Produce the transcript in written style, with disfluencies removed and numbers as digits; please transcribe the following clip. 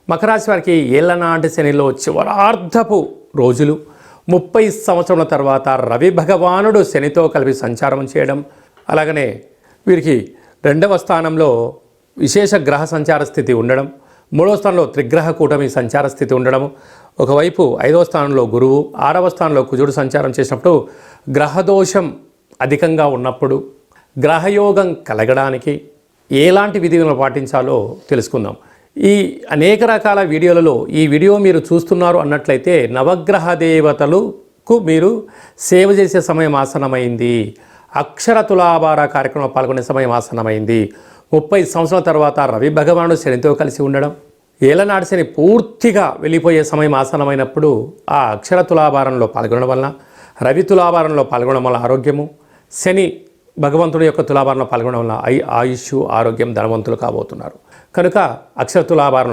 మకర రాశి వారికి ఏళ్లనాటి శనిలో చివరార్ధపు రోజులు 30 సంవత్సరాల తర్వాత రవి భగవానుడు శనితో కలిపి సంచారం చేయడం, అలాగనే వీరికి 2వ స్థానంలో విశేష గ్రహ సంచార స్థితి ఉండడం, 3వ స్థానంలో త్రిగ్రహ కూటమి సంచార స్థితి ఉండడం, ఒకవైపు 5వ స్థానంలో గురువు, 6వ స్థానంలో కుజుడు సంచారం చేసినప్పుడు గ్రహదోషం అధికంగా ఉన్నప్పుడు గ్రహయోగం కలగడానికి ఎలాంటి విధులను పాటించాలో తెలుసుకుందాం. ఈ అనేక రకాల వీడియోలలో ఈ వీడియో మీరు చూస్తున్నారు అన్నట్లయితే నవగ్రహ దేవతలకు మీరు సేవ చేసే సమయం ఆసన్నమైంది. అక్షర తులాభార కార్యక్రమంలో పాల్గొనే సమయం ఆసన్నమైంది. 30 సంవత్సరాల తర్వాత రవి భగవానుడు శనితో కలిసి ఉండడం, ఏలనాటి శని పూర్తిగా వెళ్ళిపోయే సమయం ఆసన్నమైనప్పుడు ఆ అక్షర తులాభారంలో పాల్గొనడం వలన, రవి తులాభారంలో పాల్గొనడం వల్ల ఆరోగ్యము, శని భగవంతుడి యొక్క తులాభారంలో పాల్గొనడం వల్ల ఆయుష్, ఆరోగ్యం, ధనవంతులు కాబోతున్నారు. కనుక అక్షర తులాభారం